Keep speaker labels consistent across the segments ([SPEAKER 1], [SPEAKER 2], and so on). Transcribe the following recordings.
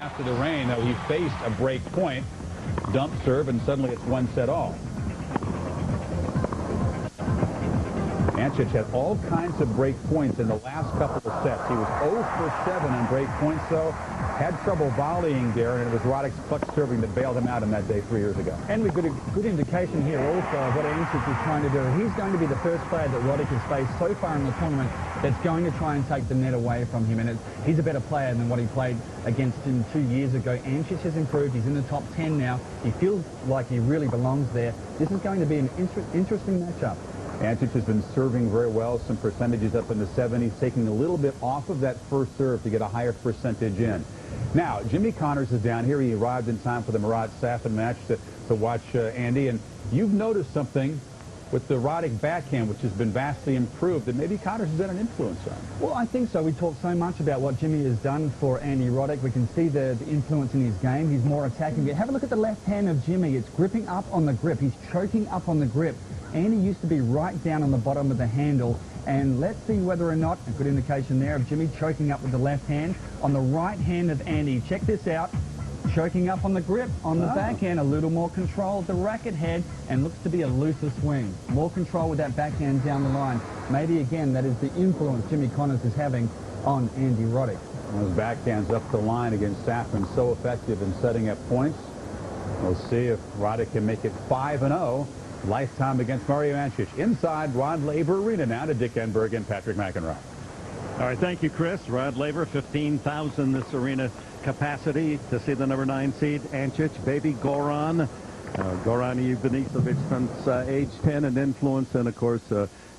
[SPEAKER 1] After the rain, though, he faced a break point, dump serve, and suddenly it's 1 set all. Ancic had all kinds of break points in the last couple of sets. He was 0 for 7 on break points, though. Had trouble volleying there, and it was Roddick's clutch serving that bailed him out on that day 3 years ago.
[SPEAKER 2] And we've got a good indication here also of what Ancic is trying to do. He's going to be the first player that Roddick has faced so far in the tournament that's going to try and take the net away from him. And he's a better player than what he played against him 2 years ago. Ancic has improved. He's in the top 10 now. He feels like he really belongs there. This is going to be an interesting matchup.
[SPEAKER 1] Ancic has been serving very well, some percentages up in the 70s, taking a little bit off of that first serve to get a higher percentage in. Now, Jimmy Connors is down here. He arrived in time for the Marat Safin match to watch Andy, and you've noticed something with the Roddick backhand, which has been vastly improved, that maybe Connors has been an influence on.
[SPEAKER 2] Well, I think so. We talked so much about what Jimmy has done for Andy Roddick. We can see the influence in his game. He's more attacking. Have a look at the left hand of Jimmy. It's gripping up on the grip. He's choking up on the grip. Andy used to be right down on the bottom of the handle. And let's see whether or not, a good indication there of Jimmy choking up with the left hand. On the right hand of Andy, check this out. Choking up on the grip, on the backhand, a little more control of the racket head, and looks to be a looser swing. More control with that backhand down the line. Maybe, again, that is the influence Jimmy Connors is having on Andy Roddick.
[SPEAKER 1] Those backhands up the line against Safin, so effective in setting up points. We'll see if Roddick can make it 5-0. Lifetime against Mario Ancic. Inside Rod Laver Arena now to Dick Enberg and Patrick McEnroe.
[SPEAKER 3] All right, thank you, Chris. Rod Laver, 15,000 this arena capacity to see the number 9 seed, Ancic, baby Goran. Goran Ivanisevic since age 10, an influence, and of course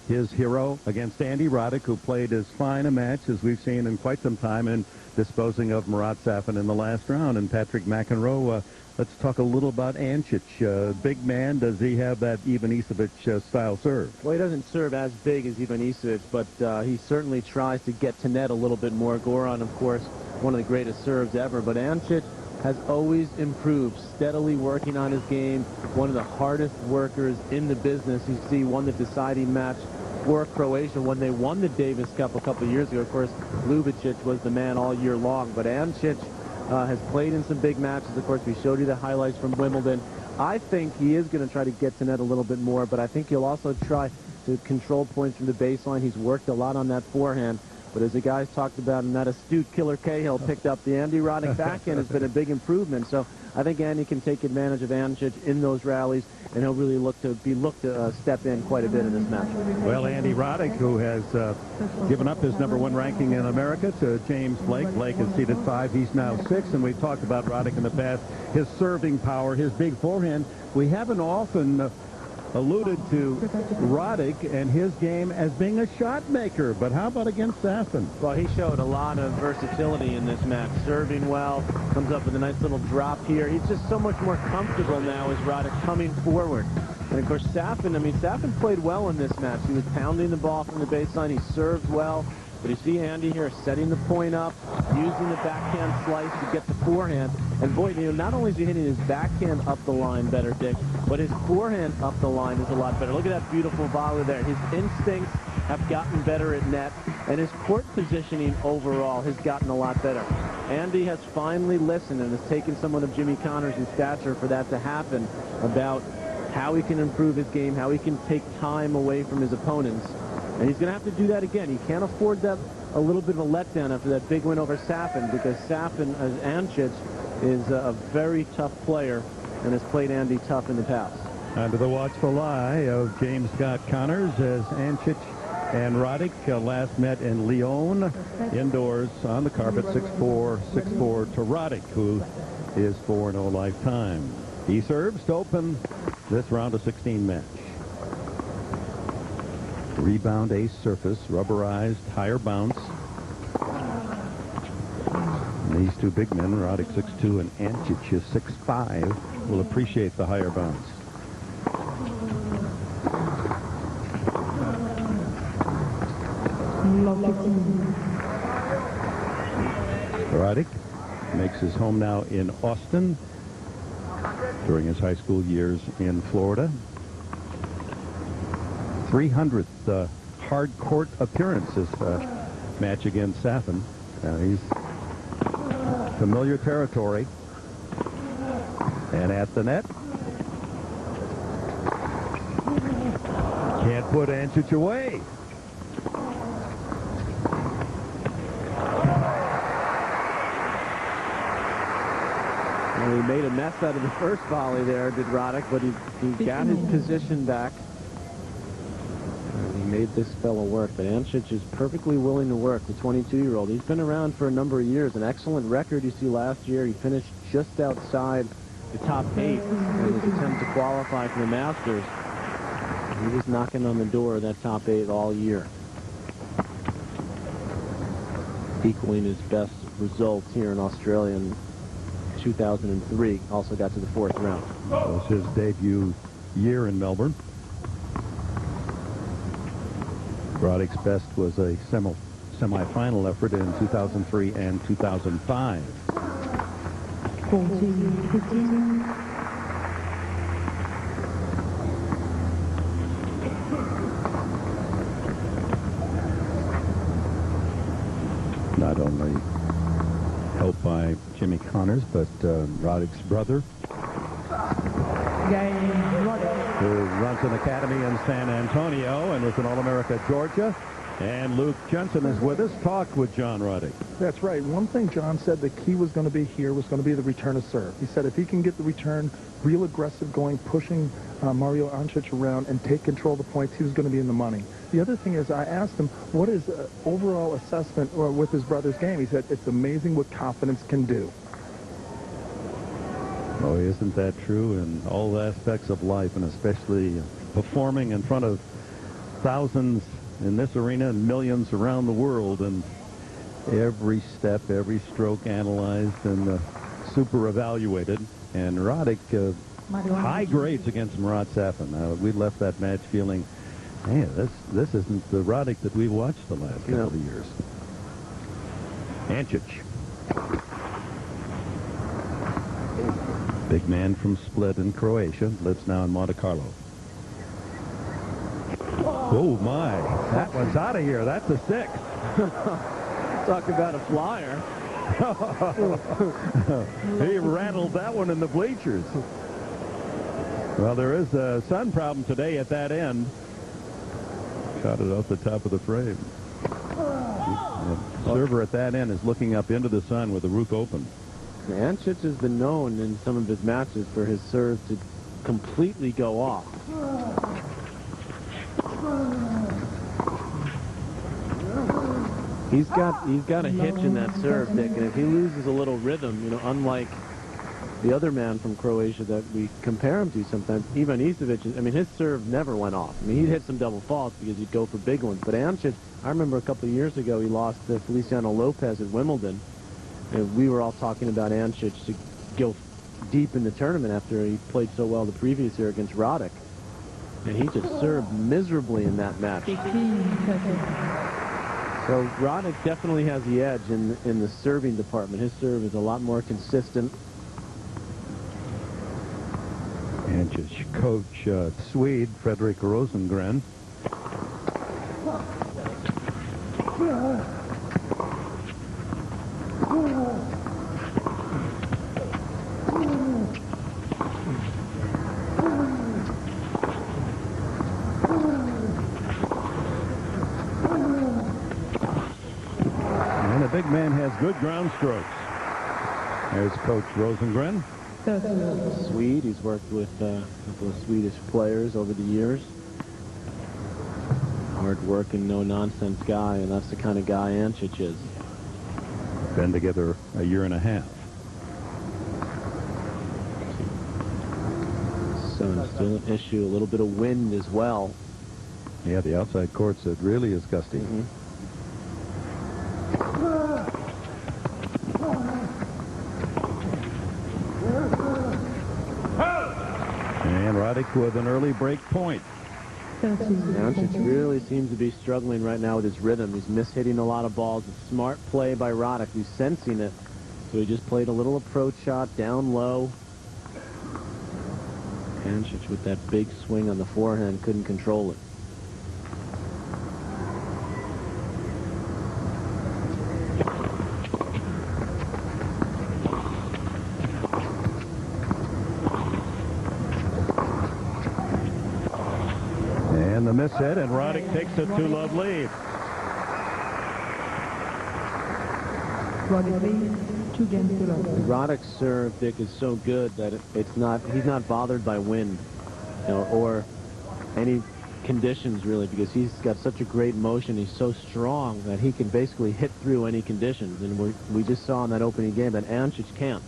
[SPEAKER 3] his hero against Andy Roddick, who played as fine a match as we've seen in quite some time in disposing of Marat Safin in the last round. And Patrick McEnroe, let's talk a little about Ancic. Big man, does he have that Ivanisevic style serve?
[SPEAKER 4] Well, he doesn't serve as big as Ivanisevic, but he certainly tries to get to net a little bit more. Goran, of course, one of the greatest serves ever, but Ancic has always improved, steadily working on his game, one of the hardest workers in the business. You see, won the deciding match for Croatia when they won the Davis Cup a couple of years ago. Of course, Ljubicic was the man all year long, but Ancic has played in some big matches. Of course, we showed you the highlights from Wimbledon. I think he is going to try to get to net a little bit more, but I think he'll also try to control points from the baseline. He's worked a lot on that forehand. But as the guys talked about, and that astute Killer Cahill picked up, the Andy Roddick backhand has been a big improvement. So I think Andy can take advantage of Ancic in those rallies, and he'll really look to step in quite a bit in this match.
[SPEAKER 3] Well, Andy Roddick, who has given up his #1 ranking in America to James Blake. Blake is seated 5. He's now 6. And we've talked about Roddick in the past, his serving power, his big forehand. We haven't often alluded to Roddick and his game as being a shot maker, but how about against Safin?
[SPEAKER 4] Well, he showed a lot of versatility in this match, serving well, comes up with a nice little drop here. He's just so much more comfortable now as Roddick coming forward. And of course, Safin played well in this match. He was pounding the ball from the baseline. He served well. But you see Andy here setting the point up, using the backhand slice to get the forehand. And boy, not only is he hitting his backhand up the line better, Dick, but his forehand up the line is a lot better. Look at that beautiful volley there. His instincts have gotten better at net, and his court positioning overall has gotten a lot better. Andy has finally listened and has taken somewhat of Jimmy Connors' stature for that to happen, about how he can improve his game, how he can take time away from his opponents. And he's going to have to do that again. He can't afford that a little bit of a letdown after that big win over Safin, because Safin, as Ancic, is a very tough player and has played Andy tough in the past.
[SPEAKER 3] Under the watchful eye of James Scott Connors as Ancic and Roddick last met in Lyon indoors on the carpet, 6-4, 6-4 to Roddick, who is 4-0 lifetime. He serves to open this round of 16 match. Rebound ace surface, rubberized, higher bounce. And these two big men, Roddick 6'2" and Ancic is 6'5", will appreciate the higher bounce. Roddick makes his home now in Austin during his high school years in Florida. 300th hard court appearance this match against Safin. He's Familiar territory. And at the net. Can't put Ancic away.
[SPEAKER 4] Well, he made a mess out of the first volley there, did Roddick, but he got his position back. And he made this fella work, but Ancic is perfectly willing to work, the 22-year-old. He's been around for a number of years, an excellent record you see last year. He finished just outside the top 8 in his attempt to qualify for the Masters. He was knocking on the door of that top 8 all year, equaling his best results here in Australia in 2003. Also got to the 4th round.
[SPEAKER 3] That was his debut year in Melbourne. Roddick's best was a semi-final effort in 2003 and 2005.
[SPEAKER 5] 14-15.
[SPEAKER 3] Not only helped by Jimmy Connors, but Roddick's brother, who runs an academy in San Antonio and was an All-America at Georgia. And Luke Jensen is with us. Talk with John Roddick.
[SPEAKER 6] That's right. One thing John said the key was going to be here was going to be the return of serve. He said if he can get the return real aggressive going, pushing Mario Ancic around and take control of the points, he was going to be in the money. The other thing is I asked him what is overall assessment with his brother's game. He said it's amazing what confidence can do.
[SPEAKER 3] Oh, isn't that true in all aspects of life, and especially performing in front of thousands in this arena and millions around the world, and every step, every stroke analyzed and super evaluated. And Roddick, high grades against Murat Safin. We left that match feeling, man, this isn't the Roddick that we've watched the last couple of years. Ancic. Big man from Split in Croatia, lives now in Monte Carlo. Oh, my. That one's out of here. That's a 6.
[SPEAKER 4] Talk about a flyer.
[SPEAKER 3] He rattled that one in the bleachers. Well, there is a sun problem today at that end. Shot it off the top of the frame. The server at that end is looking up into the sun with the roof open.
[SPEAKER 4] Ancic has been known in some of his matches for his serve to completely go off. He's got a hitch in that serve, Dick, and if he loses a little rhythm, you know, unlike the other man from Croatia that we compare him to sometimes, Ivan Isevic, I mean, his serve never went off. I mean, he'd hit some double faults because he'd go for big ones. But Ancic, I remember a couple of years ago, he lost to Feliciano Lopez at Wimbledon. And we were all talking about Ancic to go deep in the tournament after he played so well the previous year against Roddick. And he just served miserably in that match. So Roddick definitely has the edge in the serving department. His serve is a lot more consistent.
[SPEAKER 3] Ancic coach Swede Fredrik Rosengren. And the big man has good ground strokes. There's Coach Rosengren.
[SPEAKER 4] Swede, he's worked with a couple of Swedish players over the years. Hard-working, no-nonsense guy, and that's the kind of guy Ancic is.
[SPEAKER 3] Been together a year and a half.
[SPEAKER 4] So still an issue, a little bit of wind as well.
[SPEAKER 3] Yeah, the outside courts, it really is gusty. And Roddick with an early break point.
[SPEAKER 4] Ancic really seems to be struggling right now with his rhythm. He's mishitting a lot of balls. A smart play by Roddick, who's sensing it. So he just played a little approach shot down low. Ancic with that big swing on the forehand couldn't control it.
[SPEAKER 3] the miss hit, and Roddick takes a 2-love lead.
[SPEAKER 4] Roddick's serve, Dick, is so good that he's not bothered by wind, or any conditions really, because he's got such a great motion. He's so strong that he can basically hit through any conditions. And we just saw in that opening game that Ancic can't.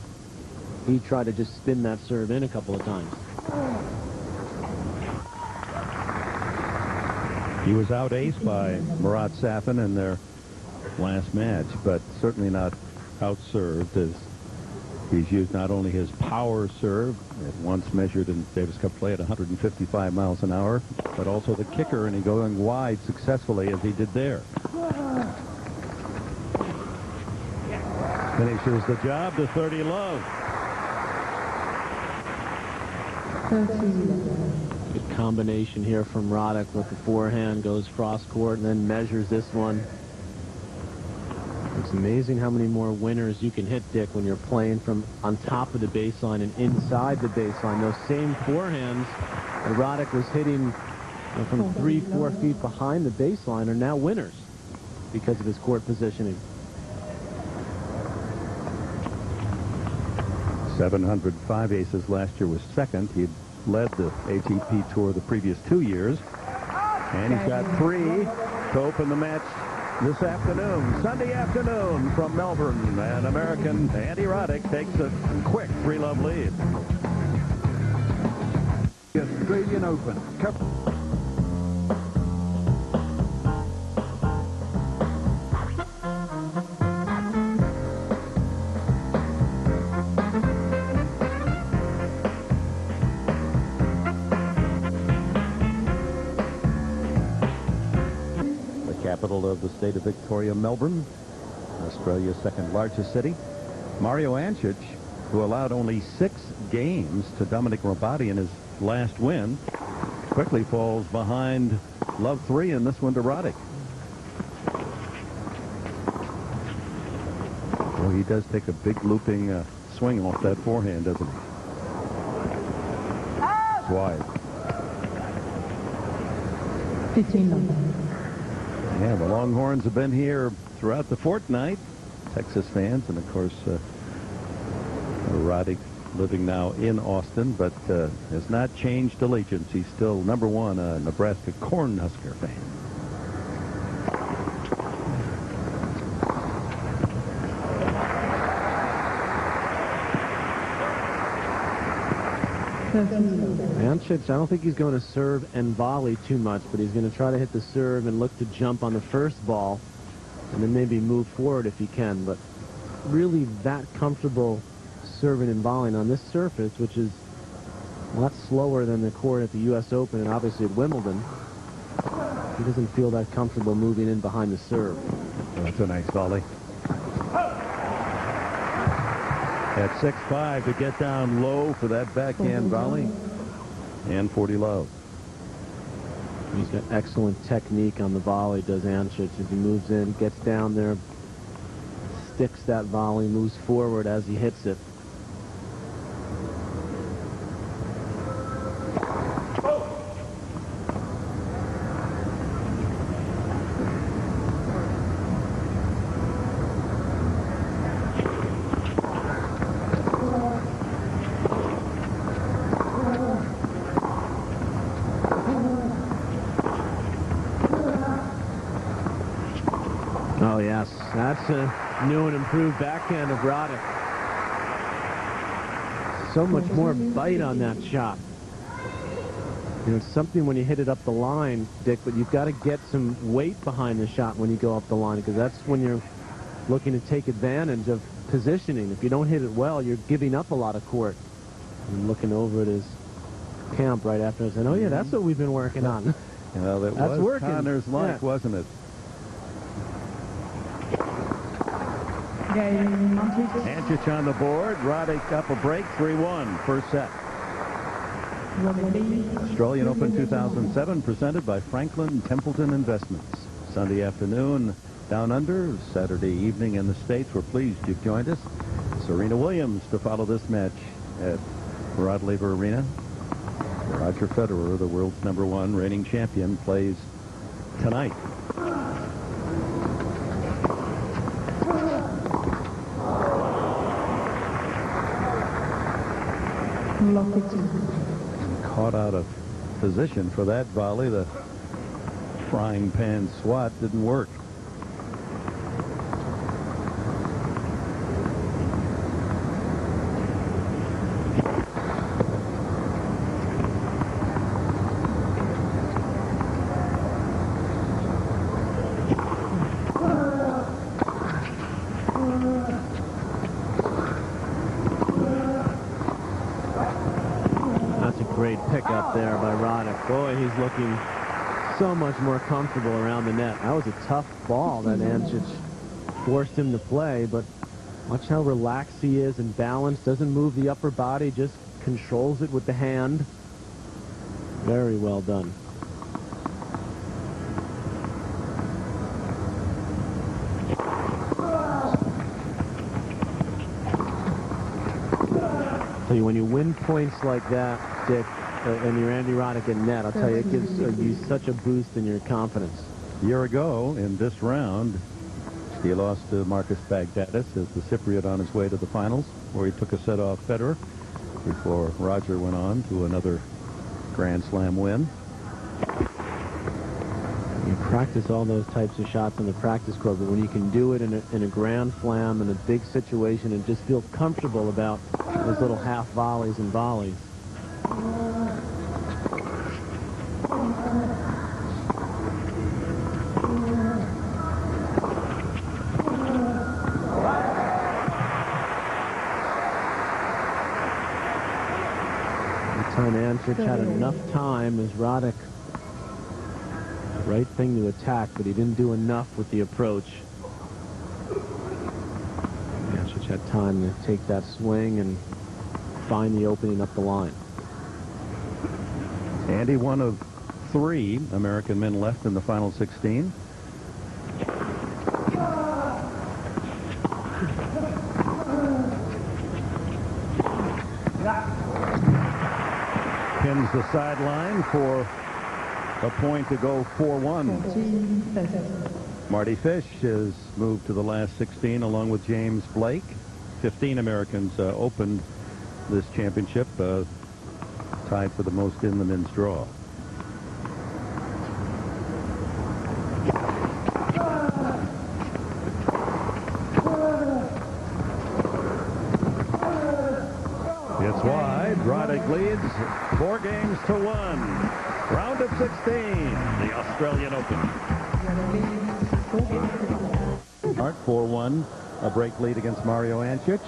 [SPEAKER 4] He tried to just spin that serve in a couple of times.
[SPEAKER 3] He was out-aced by Marat Safin in their last match, but certainly not out-served, as he's used not only his power serve, it once measured in Davis Cup play at 155 miles an hour, but also the kicker, and he going wide successfully as he did there. Finishes the job to 30 love.
[SPEAKER 4] Good combination here from Roddick with the forehand, goes cross court and then measures this one. It's amazing how many more winners you can hit, Dick, when you're playing from on top of the baseline and inside the baseline. Those same forehands that Roddick was hitting from 3-4 feet behind the baseline are now winners because of his court positioning.
[SPEAKER 3] 705 aces last year was second. He led the ATP Tour the previous 2 years. And he's got 3 to open the match this afternoon, Sunday afternoon from Melbourne. And American Andy Roddick takes a quick 3-love lead.
[SPEAKER 1] The Australian Open.
[SPEAKER 3] Capital of the state of Victoria, Melbourne, Australia's second largest city. Mario Ancic, who allowed only 6 games to Dominic Robati in his last win, quickly falls behind love 3 in this one to Roddick. Well, he does take a big looping swing off that forehand, doesn't he? It's wide.
[SPEAKER 5] 15.
[SPEAKER 3] Yeah, the Longhorns have been here throughout the fortnight, Texas fans, and of course Roddick living now in Austin, but has not changed allegiance. He's still #1 a Nebraska Cornhusker fan.
[SPEAKER 4] Ancic, I don't think he's going to serve and volley too much, but he's going to try to hit the serve and look to jump on the first ball and then maybe move forward if he can. But really that comfortable serving and volleying on this surface, which is a lot slower than the court at the U.S. Open and obviously at Wimbledon, he doesn't feel that comfortable moving in behind the serve.
[SPEAKER 3] Oh, that's a nice volley. At 6'5" to get down low for that backhand volley. And 40 love.
[SPEAKER 4] He's got excellent technique on the volley, does Ancic. As he moves in, gets down there, sticks that volley, moves forward as he hits it. Oh, yes. That's a new and improved backhand of Roddick. So much more bite on that shot. It's something when you hit it up the line, Dick, but you've got to get some weight behind the shot when you go up the line, because that's when you're looking to take advantage of positioning. If you don't hit it well, you're giving up a lot of court. I'm looking over at his camp right after and saying, oh, yeah, that's what we've been working on.
[SPEAKER 3] Well, that
[SPEAKER 4] That's
[SPEAKER 3] was
[SPEAKER 4] working.
[SPEAKER 3] Connor's like, wasn't it? Ancic on the board. Roddick up a break, 3-1, first set. Australian Open 2007 presented by Franklin Templeton Investments. Sunday afternoon down under, Saturday evening in the States. We're pleased you've joined us. Serena Williams to follow this match at Rod Laver Arena. Roger Federer, the world's #1 reigning champion, plays tonight. Caught out of position for that volley. The frying pan swat didn't work.
[SPEAKER 4] Great pickup there by Roddick. Boy, he's looking so much more comfortable around the net. That was a tough ball that Ancic forced him to play, but watch how relaxed he is and balanced. Doesn't move the upper body, just controls it with the hand. Very well done. Tell you, when you win points like that, Dick, and you're Andy Roddick in net, I'll tell you, it gives you such a boost in your confidence.
[SPEAKER 3] A year ago in this round, he lost to Marcus Bagdatis as the Cypriot on his way to the finals, where he took a set off Federer before Roger went on to another Grand Slam win.
[SPEAKER 4] You practice all those types of shots in the practice court, but when you can do it in a Grand Slam in a big situation and just feel comfortable about those little half volleys and volleys. Ancic had enough time as Roddick. Right thing to attack, but he didn't do enough with the approach. Ancic had time to take that swing and find the opening up the line.
[SPEAKER 3] Andy, one of 3 American men left in the final 16. Pins the sideline for a point to go 4-1. Marty Fish has moved to the last 16 along with James Blake. 15 Americans opened this championship, tied for the most in the men's draw. It's wide. Roddick leads 4 games to 1. Round of 16, the Australian Open. Start 4-1, a break lead against Mario Ancic.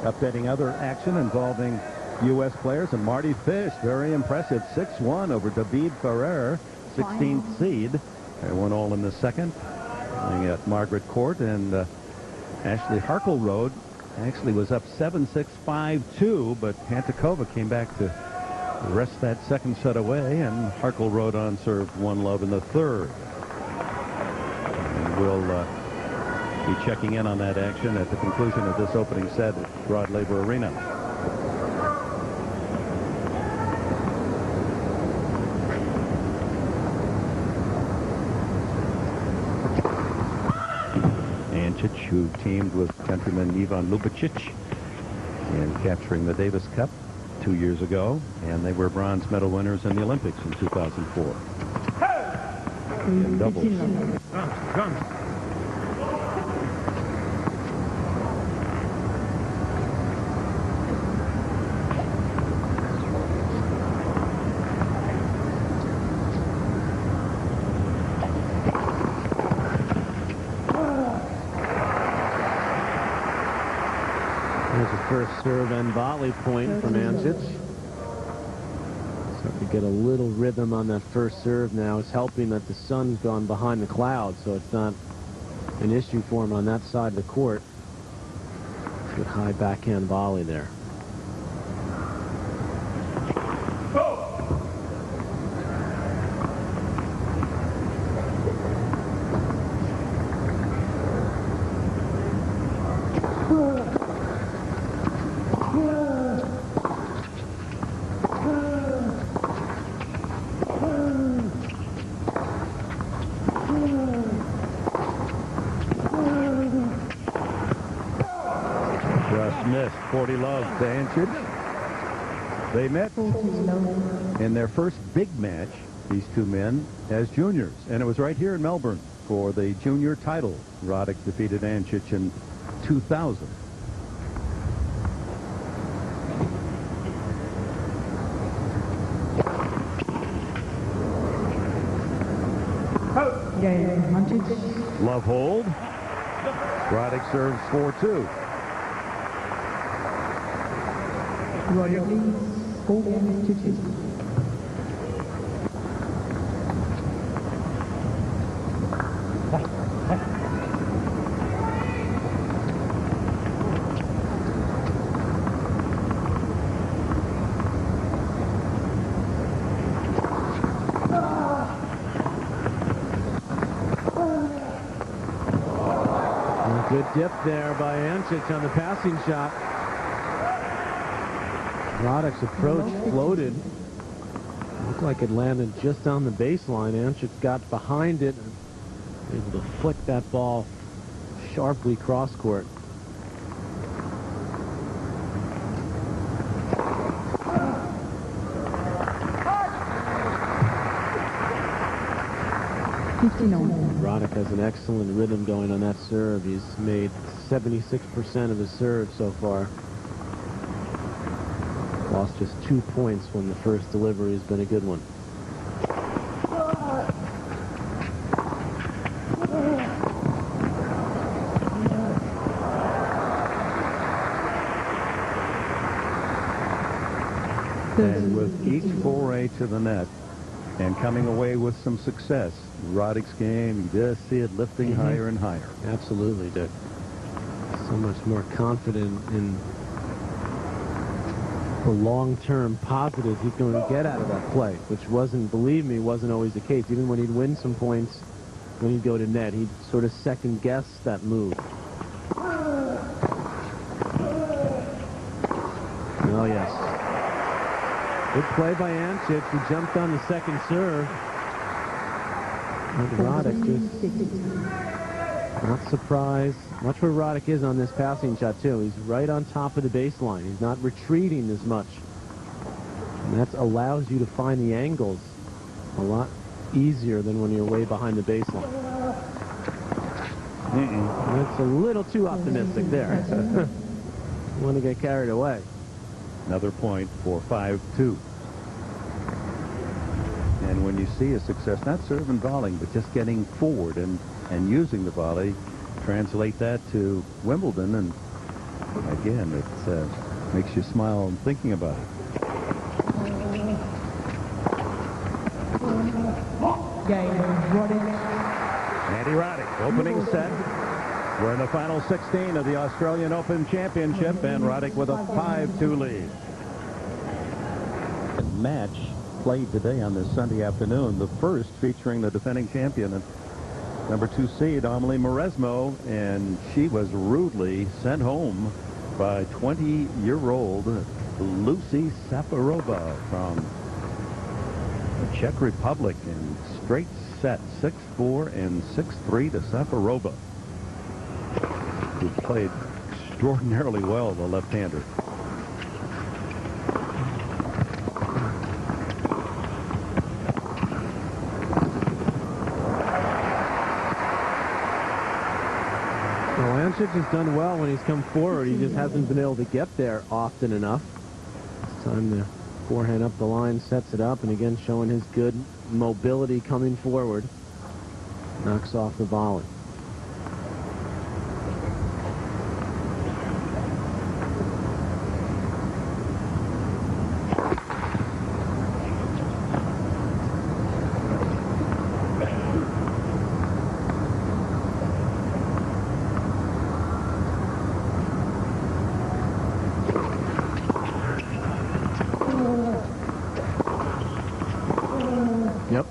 [SPEAKER 3] Updating other action involving U.S. players, and Marty Fish, very impressive, 6-1 over David Ferrer, 16th seed. They won all in the second, playing at Margaret Court, and Ashley Harkleroad actually was up 7-6, 5-2, but Hantakova came back to wrest that second set away, and Harkleroad on serve 1-love in the third. And we'll be checking in on that action at the conclusion of this opening set at Rod Laver Arena. Ancic, who teamed with countryman Ivan Lubicic in capturing the Davis Cup 2 years ago, and they were bronze medal winners in the Olympics in 2004. In doubles.
[SPEAKER 4] First serve and volley point from Ancic. So to get a little rhythm on that first serve now, it's helping that the sun's gone behind the clouds, so it's not an issue for him on that side of the court. Good high backhand volley there.
[SPEAKER 3] missed. 40 love to Ancic. They met
[SPEAKER 5] 40 love.
[SPEAKER 3] in their first big match, these two men, as juniors. And it was right here in Melbourne for the junior title. Roddick defeated Ancic in 2000.
[SPEAKER 5] Game 100.
[SPEAKER 3] Love hold. Roddick serves 4-2.
[SPEAKER 5] Roddick leads 4-2.
[SPEAKER 4] Good dip there by Ancic on the passing shot. Roddick's approach floated. Looked like it landed just on the baseline. Ancic got behind it and able to flick that ball sharply cross court. Roddick has an excellent rhythm going on that serve. He's made 76% of his serve so far. Lost just 2 points when the first delivery has been a good one.
[SPEAKER 3] And with each foray to the net and coming away with some success, Roddick's game, you just see it lifting higher and higher.
[SPEAKER 4] Absolutely, Dick. So much more confident in the long-term positive he's going to get out of that play, which wasn't, believe me, wasn't always the case. Even when he'd win some points, when he'd go to net, he'd sort of second-guess that move. Oh, yes. Good play by Ancic, who jumped on the second serve. And Roddick just not surprised. Watch where Roddick is on this passing shot, too. He's right on top of the baseline. He's not retreating as much. And that allows you to find the angles a lot easier than when you're way behind the baseline. That's a little too optimistic there. You want to get carried away.
[SPEAKER 3] Another point for 5-2. And when you see a success, not serving volleying, but just getting forward and using the volley, translate that to Wimbledon, and again, it makes you smile thinking about it.
[SPEAKER 5] Game Roddick.
[SPEAKER 3] Andy Roddick, opening set. We're in the final 16 of the Australian Open Championship, and Roddick with a 5-2 lead. Match played today on this Sunday afternoon, the first featuring the defending champion and number 2 seed Amelie Mauresmo, and she was rudely sent home by 20-year-old Lucy Safarova from the Czech Republic in straight set, 6-4 and 6-3 to Safarova, who played extraordinarily well, the left-hander.
[SPEAKER 4] Ancic has done well when he's come forward. He just hasn't been able to get there often enough. This time the forehand up the line sets it up, and again showing his good mobility coming forward. Knocks off the volley. Yep.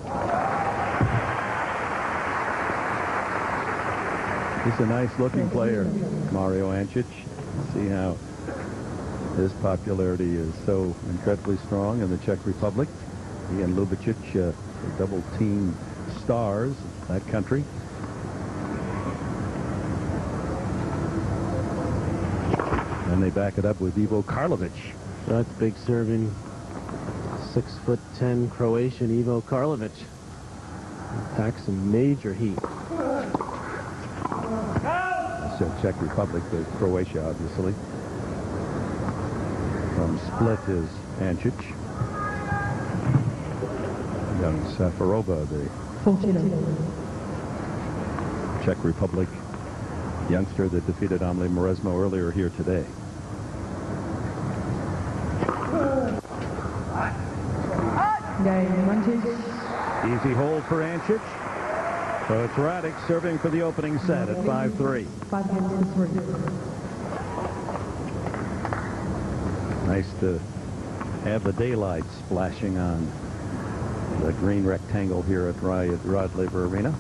[SPEAKER 3] He's a nice-looking player, Mario Ancic. See how his popularity is so incredibly strong in the Czech Republic. He and Ljubicic, double-team stars of that country. And they back it up with Ivo Karlovic.
[SPEAKER 4] That's big serving. 6'10" Croatian Ivo Karlovic. Packs some major heat.
[SPEAKER 3] It's Czech Republic, the Croatia, obviously. From Split is Ancic. Young Safarova, the
[SPEAKER 5] 14.
[SPEAKER 3] Czech Republic youngster that defeated Amle Maresmo earlier here today.
[SPEAKER 5] Game Ancic.
[SPEAKER 3] Easy hold for Ancic. So it's Roddick serving for the opening set at 5-3.
[SPEAKER 5] 5 games to 3.
[SPEAKER 3] Nice to have the daylight splashing on the green rectangle here at Rod Laver Arena.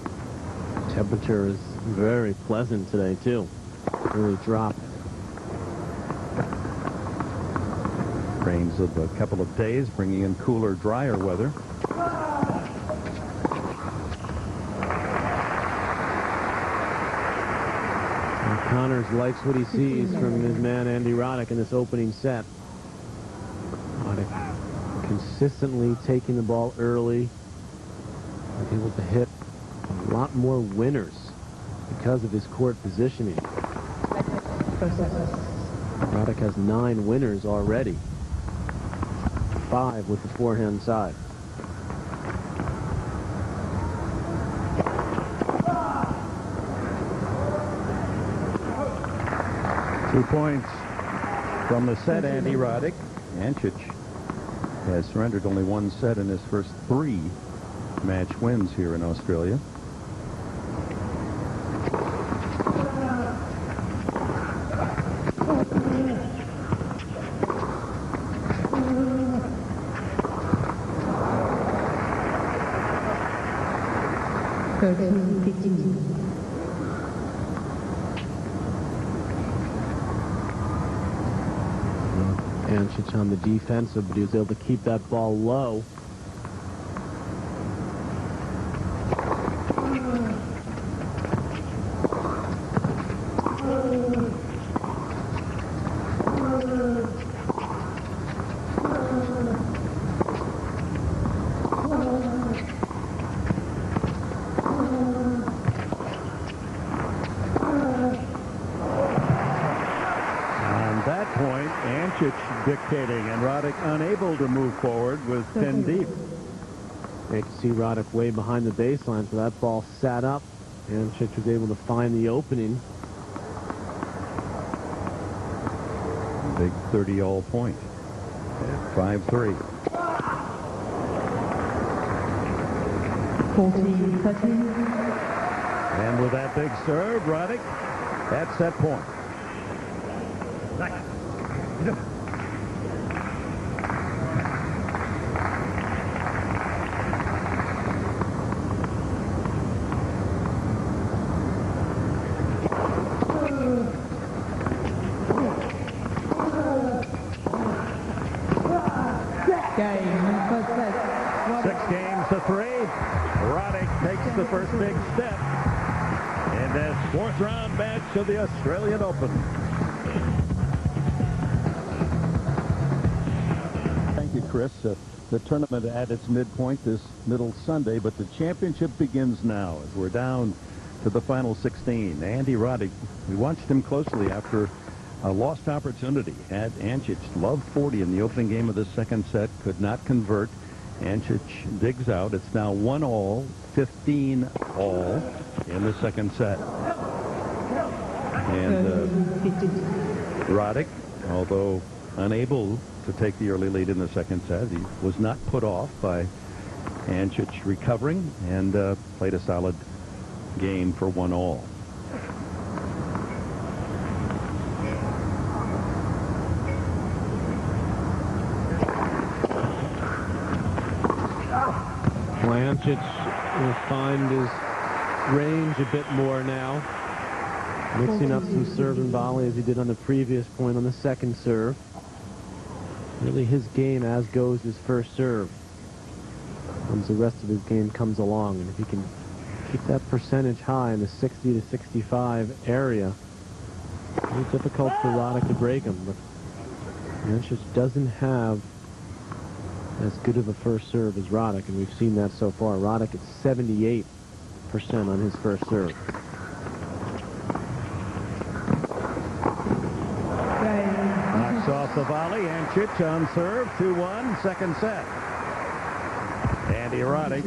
[SPEAKER 4] Temperature is very pleasant today, too. Really dropped.
[SPEAKER 3] Rains of a couple of days, bringing in cooler, drier weather.
[SPEAKER 4] And Connors likes what he sees from his man Andy Roddick in this opening set. Roddick consistently taking the ball early, able to hit a lot more winners because of his court positioning. Roddick has 9 winners already. 5 with the forehand side.
[SPEAKER 3] Two points from the set, Andy Roddick. Ancic has surrendered only one set in his first 3 match wins here in Australia.
[SPEAKER 4] Ancic on the defensive, but he was able to keep that ball low.
[SPEAKER 3] Dictating, and Roddick unable to move forward with 10 deep.
[SPEAKER 4] You can see Roddick way behind the baseline, so that ball sat up. Ancic was able to find the opening.
[SPEAKER 3] Big 30-all point at 5-3.
[SPEAKER 5] 14-13.
[SPEAKER 3] And with that big serve, Roddick at set point. The first big step in this 4th round match of the Australian Open. Thank you, Chris. The tournament at its midpoint this middle Sunday, but the championship begins now as we're down to the final 16. Andy Roddick, we watched him closely after a lost opportunity. Had Ancic loved 40 in the opening game of the second set, could not convert. Ancic digs out. It's now 1-all, 15-all in the second set. And Roddick, although unable to take the early lead in the second set, he was not put off by Ancic recovering and played a solid game for 1-all.
[SPEAKER 4] Ancic will find his range a bit more now. Mixing up some serve and volley as he did on the previous point on the second serve. Really his game as goes his first serve. As the rest of his game comes along. And if he can keep that percentage high in the 60 to 65 area, Very difficult for Roddick to break him, but Ancic doesn't have as good of a first serve as Roddick, and we've seen that so far. Roddick at 78% on his first serve.
[SPEAKER 3] Knocks off the volley. Ancic on serve. 2-1, second set. Andy Roddick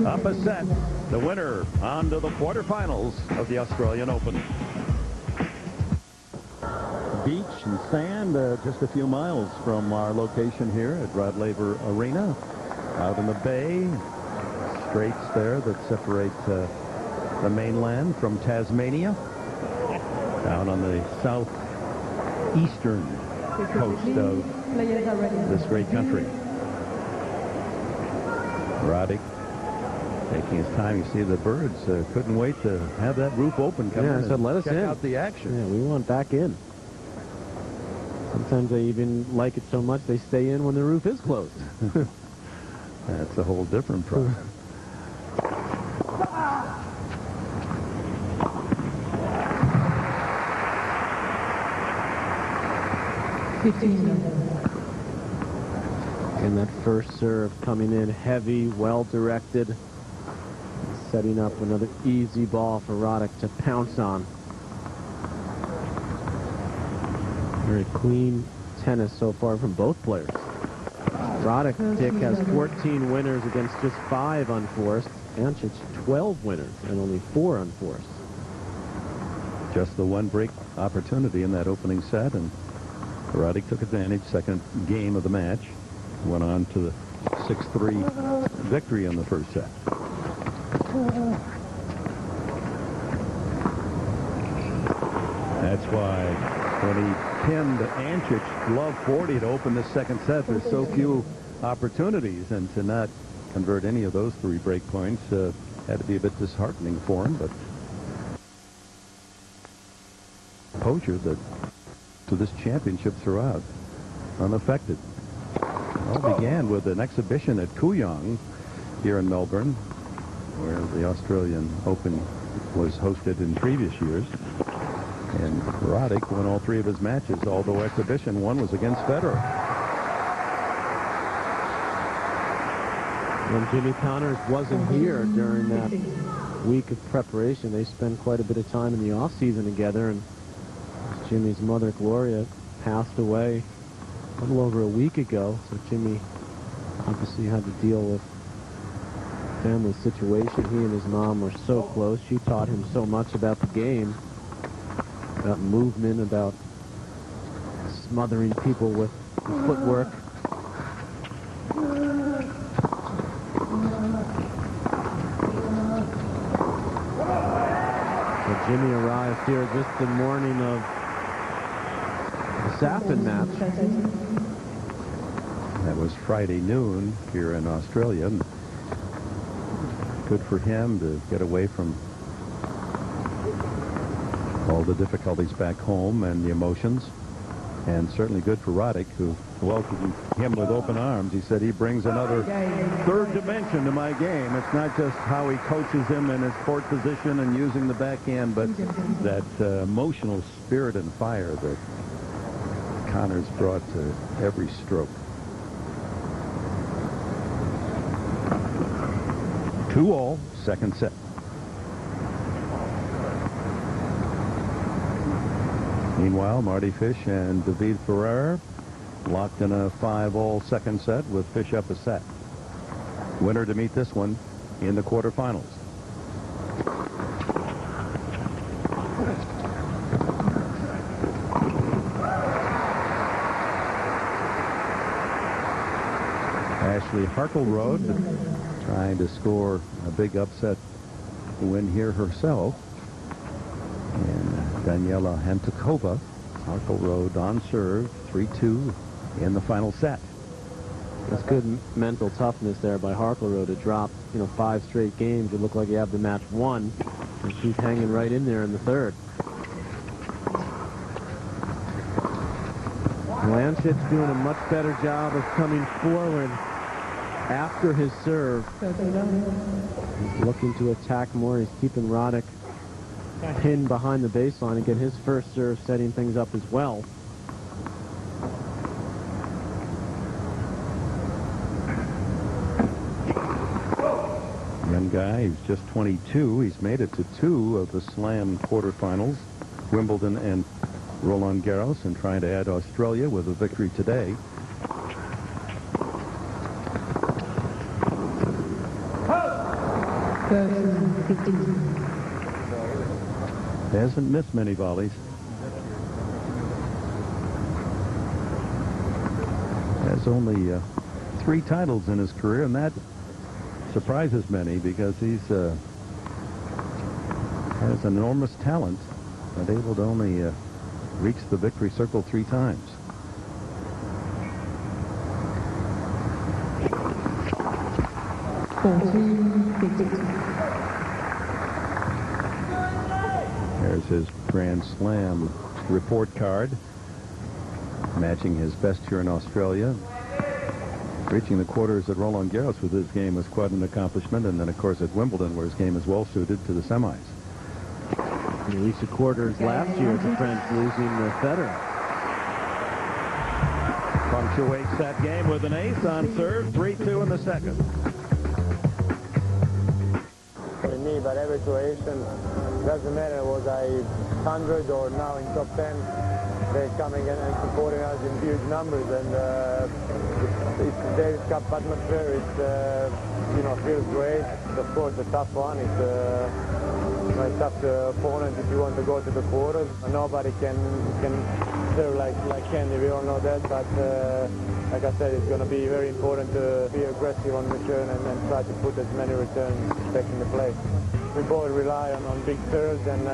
[SPEAKER 3] up a set. The winner on to the quarterfinals of the Australian Open. Beach and sand just a few miles from our location here at Rod Laver Arena. Out in the bay, straits there that separate the mainland from Tasmania. Down on the southeastern coast of this great country. Roddick taking his time. You see the birds couldn't wait to have that roof open. Come
[SPEAKER 4] Yeah,
[SPEAKER 3] in
[SPEAKER 4] I said, let us
[SPEAKER 3] check
[SPEAKER 4] in.
[SPEAKER 3] out the action.
[SPEAKER 4] Yeah, we want back in. Sometimes they even like it so much they stay in when the roof is closed.
[SPEAKER 3] That's a whole different problem.
[SPEAKER 4] And that first serve coming in heavy, well-directed, setting up another easy ball for Roddick to pounce on. Very clean tennis so far from both players. Roddick, Dick, has 14 winners against just 5 unforced. Ancic, 12 winners and only 4 unforced.
[SPEAKER 3] Just the one break opportunity in that opening set, and Roddick took advantage. Second game of the match. Went on to the 6-3 victory in the first set. That's why when he pinned Ancic, love 40 to open this second set, there's so few opportunities, and to not convert any of those 3 break points had to be a bit disheartening for him. But composure that to this championship throughout, unaffected. It all began with an exhibition at Kooyong here in Melbourne, where the Australian Open was hosted in previous years. And Roddick won all 3 of his matches, although exhibition 1 was against Federer.
[SPEAKER 4] When Jimmy Connors wasn't here during that week of preparation, they spent quite a bit of time in the off-season together, and Jimmy's mother, Gloria, passed away a little over a week ago, so Jimmy obviously had to deal with family situation. He and his mom were so close. She taught him so much about the game, about movement, about smothering people with footwork. So Jimmy arrived here just the morning of the Safin match.
[SPEAKER 3] That was Friday noon here in Australia. Good for him to get away from all the difficulties back home and the emotions. And certainly good for Roddick, who welcomed him with open arms. He said he brings another third dimension to my game. It's not just how he coaches him in his court position and using the backhand, but that emotional spirit and fire that Connors brought to every stroke. 2-all, second set. Meanwhile, Marty Fish and David Ferrer locked in a 5-all second set with Fish up a set. Winner to meet this one in the quarterfinals. Ashley Harkleroad trying to score a big upset win here herself. And Daniela Hantukova, Harkleroad on serve, 3-2 in the final set.
[SPEAKER 4] That's good mental toughness there by Harkleroad to drop, 5 straight games. It looked like you have the match won, and she's hanging right in there in the third. Ancic doing a much better job of coming forward after his serve. He's looking to attack more. He's keeping Roddick pin behind the baseline. Again, his first serve setting things up as well.
[SPEAKER 3] Young guy, he's just 22. He's made it to 2 of the Slam quarterfinals, Wimbledon and Roland Garros, and trying to add Australia with a victory today. Hasn't missed many volleys. Has only 3 titles in his career, and that surprises many because he's has enormous talent, but able to only reach the victory circle 3 times. There's his Grand Slam report card, matching his best here in Australia. Reaching the quarters at Roland Garros with his game was quite an accomplishment, and then of course at Wimbledon where his game is well suited to the semis.
[SPEAKER 4] He reached the quarters last year, the French losing the Federer.
[SPEAKER 3] Punctuates that game with an ace on serve, 3-2 in the second.
[SPEAKER 7] For me, but every situation doesn't matter was I 100 or now in top 10. They're coming and supporting us in huge numbers, and it's the Davis Cup atmosphere. It's feels great. Of course, a tough one. It's a tough opponent if you want to go to the quarters. Nobody can serve like Kenny. We all know that, but like I said, it's going to be very important to be aggressive on return and try to put as many returns back in the play. We both rely on big serves, and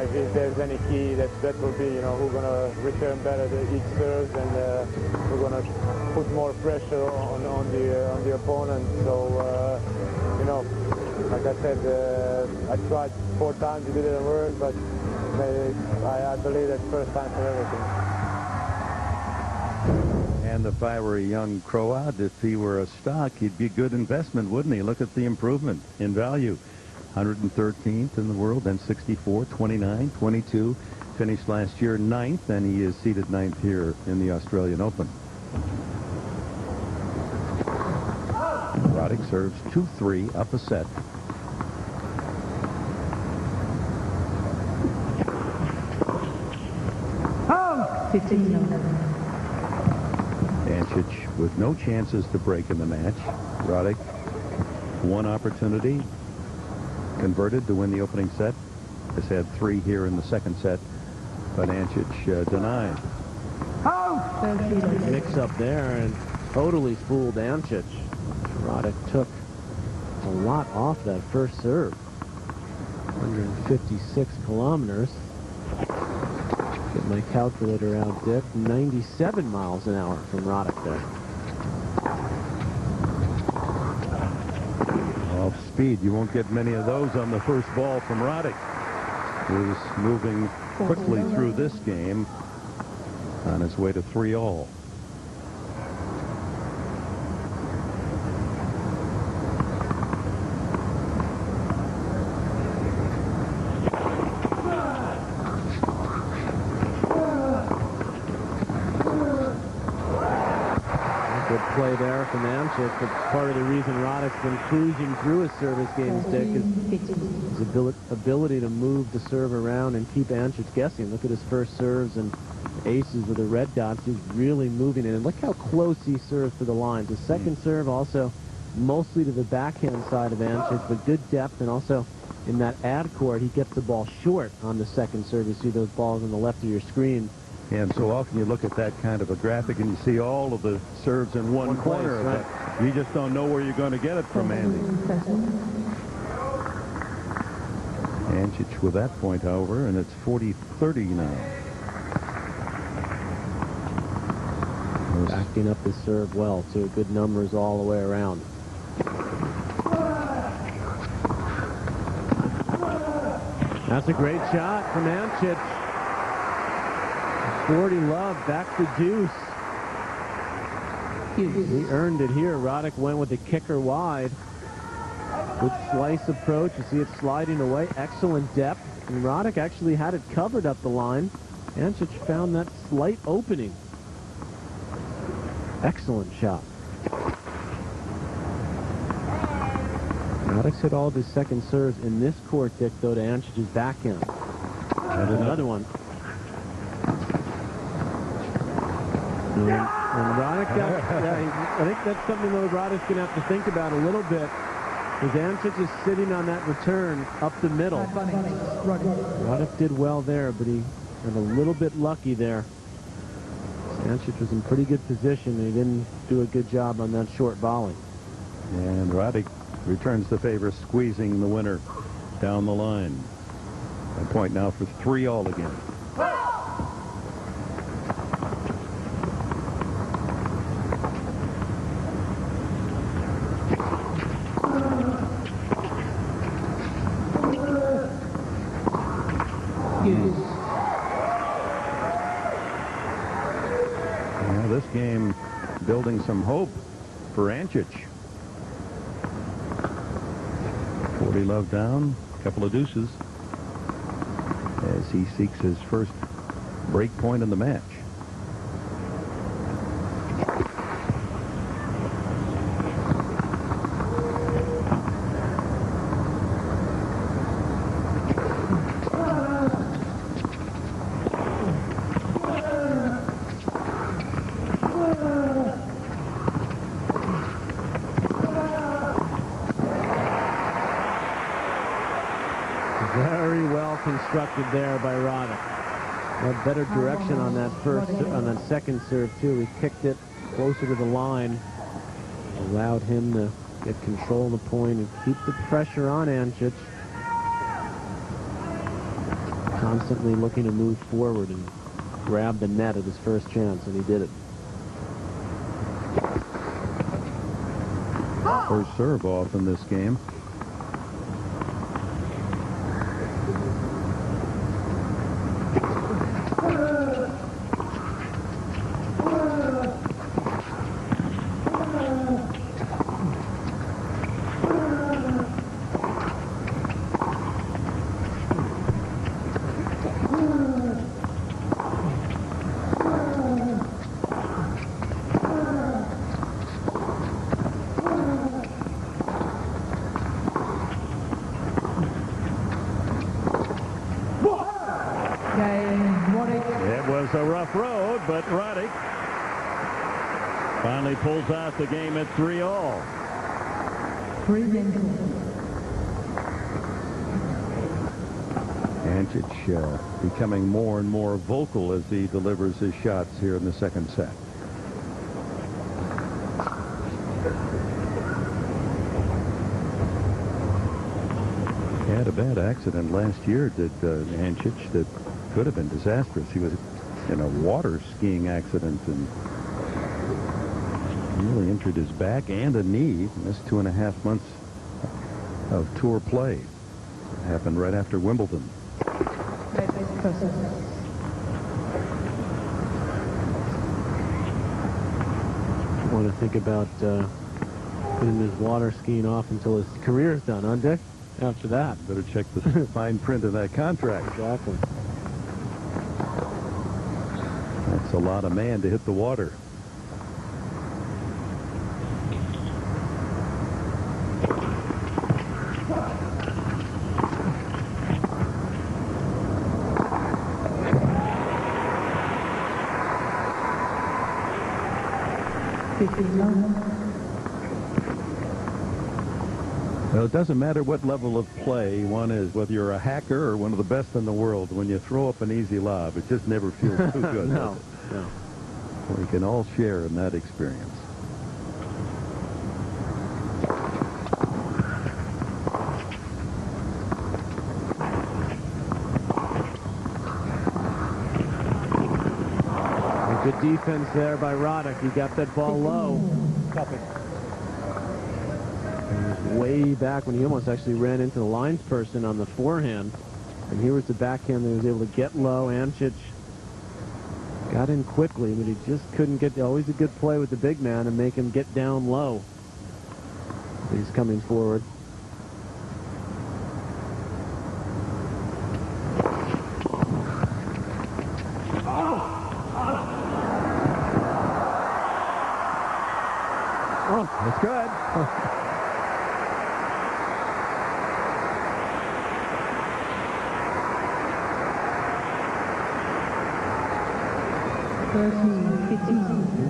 [SPEAKER 7] if there's any key, that will be, who's going to return better to each serve, and we're going to put more pressure on the opponent. So, like I said, I tried 4 times, it didn't work, but I believe that's first time for everything.
[SPEAKER 3] And if I were a young Croat, if he were a stock, he'd be a good investment, wouldn't he? Look at the improvement in value. 113th in the world, then 64, 29, 22. Finished last year 9th, and he is seated 9th here in the Australian Open. Roddick serves 2-3 up a set. Ancic with no chances to break in the match. Roddick, 1 opportunity. Converted to win the opening set. Has had 3 here in the second set, but Ancic denied.
[SPEAKER 4] Mix up there and totally fooled Ancic. Roddick took a lot off that first serve. 156 kilometers. Get my calculator out, Dick. 97 miles an hour from Roddick there.
[SPEAKER 3] Off speed. You won't get many of those on the first ball from Roddick, who's moving quickly through this game on his way to 3-all.
[SPEAKER 4] Good play there from Ancic, but part of the reason Roddick's been cruising through his service games, Dick, is his ability to move the serve around and keep Ancic guessing. Look at his first serves and aces with the red dots. He's really moving it, and look how close he serves to the lines. His second serve also mostly to the backhand side of Ancic, but good depth, and also in that ad court, he gets the ball short on the second serve. You see those balls on the left of your screen.
[SPEAKER 3] And so often you look at that kind of a graphic and you see all of the serves in one corner,
[SPEAKER 4] place, right?
[SPEAKER 3] But you just don't know where you're going to get it from Andy. Ancic with that point, however, and it's 40-30 now.
[SPEAKER 4] Backing up the serve well, too. Good numbers all the way around. That's a great shot from Ancic. 40 love, back to deuce. He earned it here. Roddick went with the kicker wide. Good slice approach. You see it sliding away. Excellent depth. And Roddick actually had it covered up the line. Ancic found that slight opening. Excellent shot. Roddick's hit all of his second serves in this court, Dick, though, to Ancic's backhand. And another one. And Roddick I think that's something, though, Roddick's going to have to think about a little bit. Because Ancic is sitting on that return up the middle. Roddick did well there, but he got a little bit lucky there. Ancic was in pretty good position, and he didn't do a good job on that short volley.
[SPEAKER 3] And Roddick returns the favor, squeezing the winner down the line. A point now for 3-all again. Now this game building some hope for Ancic. 40 love down, a couple of deuces as he seeks his first break point in the match.
[SPEAKER 4] Very well constructed there by Roddick. Had better direction on that second serve too. He kicked it closer to the line, allowed him to get control of the point and keep the pressure on Ancic. Constantly looking to move forward and grab the net at his first chance, and he did it.
[SPEAKER 3] First serve off in this game. It was a rough road, but Roddick finally pulls out the game at 3-all. Ancic becoming more and more vocal as he delivers his shots here in the second set. He had a bad accident last year, did Ancic, that could have been disastrous. He was in a water skiing accident and really injured his back and a knee. Missed 2.5 months of tour play. It happened right after Wimbledon.
[SPEAKER 4] Want to think about putting his water skiing off until his career's done, huh, Dick? After that.
[SPEAKER 3] Better check the fine print of that contract.
[SPEAKER 4] Exactly.
[SPEAKER 3] That's a lot of man to hit the water. Well, it doesn't matter what level of play one is, whether you're a hacker or one of the best in the world. When you throw up an easy lob, it just never feels too good.
[SPEAKER 4] No.
[SPEAKER 3] We can all share in that experience.
[SPEAKER 4] Good defense there by Roddick. He got that ball low. Way back when he almost actually ran into the linesperson on the forehand. And here was the backhand that he was able to get low. Ancic got in quickly, but he just couldn't get. Always a good play with the big man and make him get down low. He's coming forward.
[SPEAKER 3] It's good.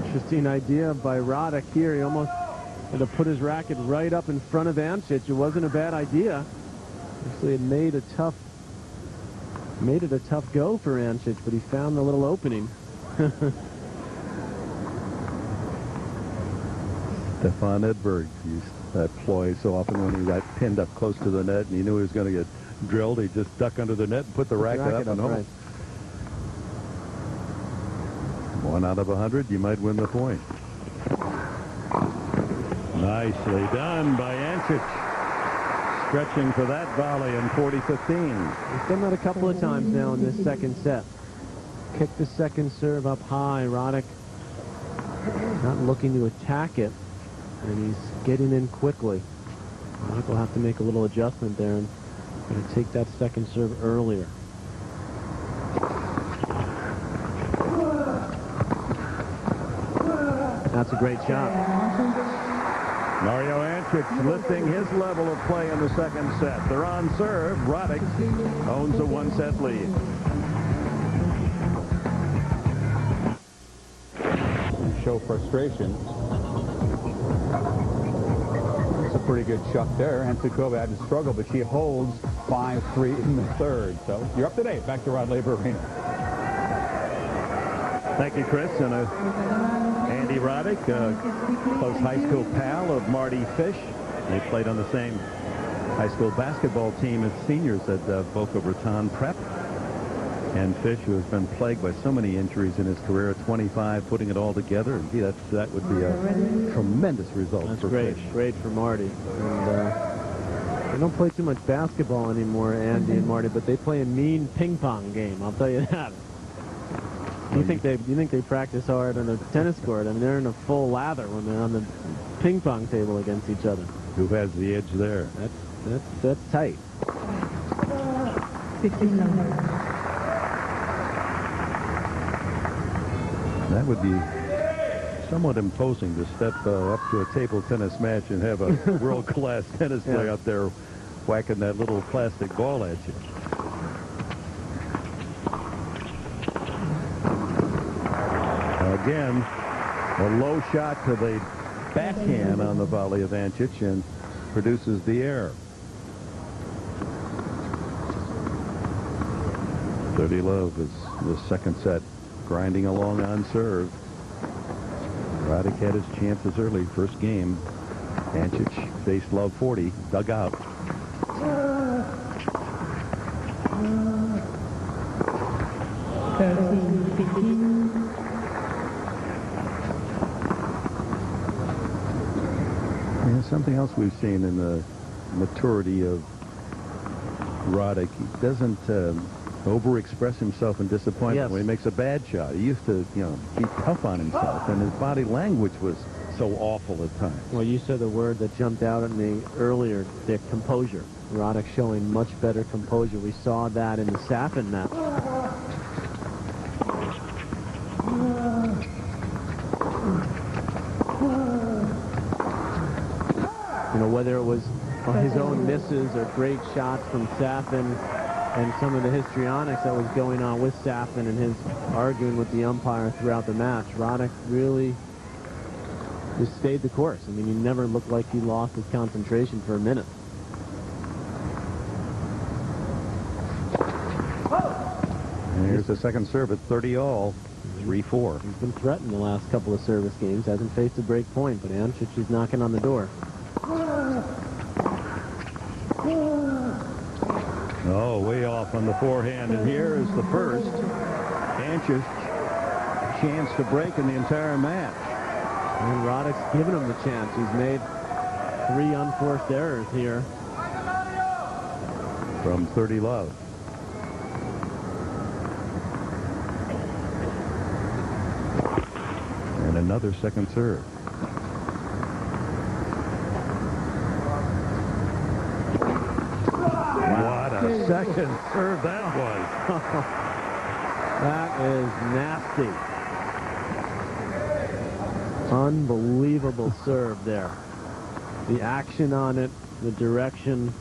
[SPEAKER 4] Interesting idea by Roddick here. He almost had to put his racket right up in front of Ancic. It wasn't a bad idea. Actually, it made it a tough go for Ancic, but he found the little opening.
[SPEAKER 3] Stefan Edberg used that ploy so often when he got pinned up close to the net and he knew he was going to get drilled. He'd just duck under the net and put the racket up and home.
[SPEAKER 4] Right.
[SPEAKER 3] 1 out of 100, you might win the point. Nicely done by Ancic. Stretching for that volley in 40-15.
[SPEAKER 4] He's done that a couple of times now in this second set. Kick the second serve up high. Roddick not looking to attack it, and he's getting in quickly. Roddick will have to make a little adjustment there and going to take that second serve earlier. That's a great shot.
[SPEAKER 3] Mario Ancic lifting his level of play in the second set. They're on serve. Roddick owns a 1-set lead.
[SPEAKER 1] Show frustration. It's a pretty good chuck there. Ancikova had to struggle, but she holds 5-3 in the third. So you're up to date. Back to Rod Laver Arena.
[SPEAKER 3] Thank you, Chris. And Andy Roddick, a close high school pal of Marty Fish. They played on the same high school basketball team as seniors at Boca Raton Prep. And Fish, who has been plagued by so many injuries in his career at 25, putting it all together, and gee, that would be a tremendous result.
[SPEAKER 4] That's
[SPEAKER 3] for
[SPEAKER 4] great.
[SPEAKER 3] Fish.
[SPEAKER 4] Great for Marty. And they don't play too much basketball anymore, Andy and Marty, but they play a mean ping pong game. I'll tell you that. You think they practice hard on a tennis court? I mean, they're in a full lather when they're on the ping pong table against each other.
[SPEAKER 3] Who has the edge there?
[SPEAKER 4] That's tight.
[SPEAKER 5] 15 numbers.
[SPEAKER 3] That would be somewhat imposing to step up to a table tennis match and have a world-class tennis player up there whacking that little plastic ball at you. Again, a low shot to the backhand on the volley of Ancic and produces the error. 30 love is the second set, grinding along on serve. Roddick had his chances early, first game. Ancic faced love 40, dug out. Something else we've seen in the maturity of Roddick. He doesn't overexpress himself in disappointment when he makes a bad shot. He used to, be tough on himself, and his body language was so awful at times.
[SPEAKER 4] Well, you said the word that jumped out at me earlier, the composure. Roddick showing much better composure. We saw that in the Safin match. Whether it was his own misses or great shots from Safin and some of the histrionics that was going on with Safin and his arguing with the umpire throughout the match, Roddick really just stayed the course. I mean, he never looked like he lost his concentration for a minute.
[SPEAKER 3] And here's the second serve at 30-all, 3-4.
[SPEAKER 4] He's been threatened the last couple of service games, hasn't faced a break point, but Ancic is knocking on the door.
[SPEAKER 3] Oh, way off on the forehand, and here is the first Ancic chance to break in the entire match.
[SPEAKER 4] And Roddick's given him the chance. He's made 3 unforced errors here.
[SPEAKER 3] From 30 love. And another second serve. Second serve that was.
[SPEAKER 4] That is nasty. Unbelievable serve there. The action on it, the direction,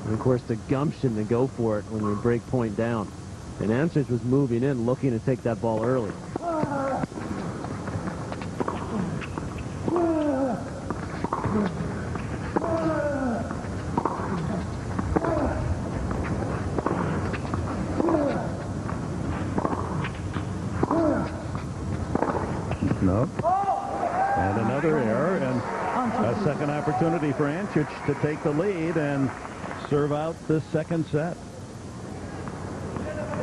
[SPEAKER 4] and of course the gumption to go for it when you break point down. And Ancic was moving in, looking to take that ball early.
[SPEAKER 3] No. And another error, and a second opportunity for Ancic to take the lead and serve out the second set.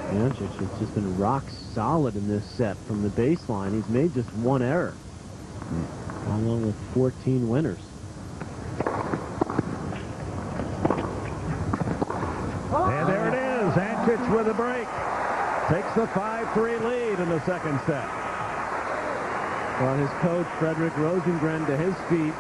[SPEAKER 4] Ancic has just been rock solid in this set from the baseline. He's made just one error, along with 14 winners.
[SPEAKER 3] And there it is. Ancic with a break. Takes the 5-3 lead in the second set.
[SPEAKER 4] Brought his coach, Frederick Rosengren, to his feet.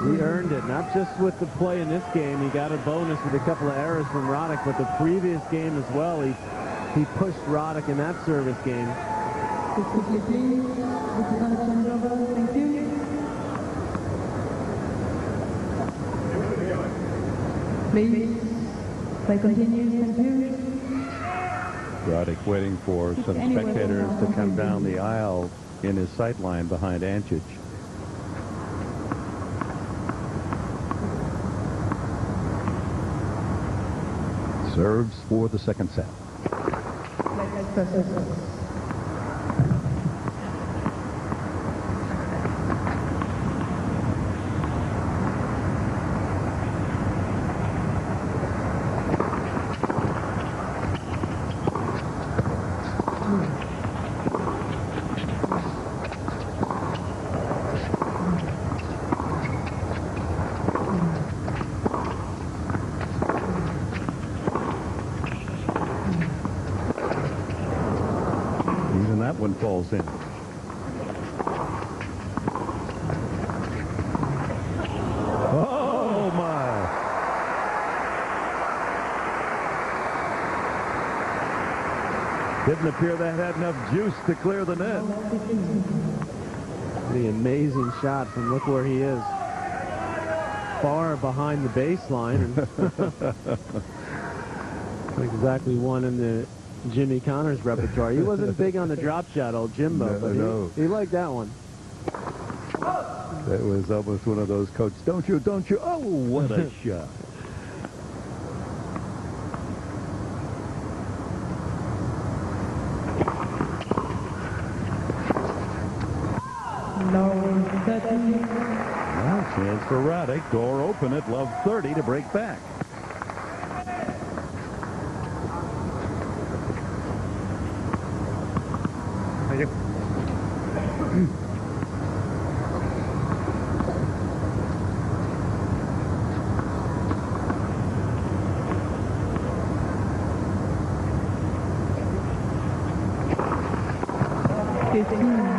[SPEAKER 4] He earned it, not just with the play in this game. He got a bonus with a couple of errors from Roddick, but the previous game as well, he pushed Roddick in that service game.
[SPEAKER 5] Please, play continues. Thank you.
[SPEAKER 3] Roddick waiting for some spectators to come down the aisle in his sight line behind Ancic. Serves for the second set. Even that one falls in. Oh, my. Didn't appear that had enough juice to clear the net.
[SPEAKER 4] The amazing shot from look where he is. Far behind the baseline. Exactly one in the Jimmy Connors repertoire. He wasn't big on the drop shot, old Jimbo, but he liked that one.
[SPEAKER 3] That was almost one of those, coach, don't you? Oh, what a shot.
[SPEAKER 5] Now 30.
[SPEAKER 3] Well, chance for Roddick. Door open at love 30 to break back. Thank you.
[SPEAKER 5] Fifteen.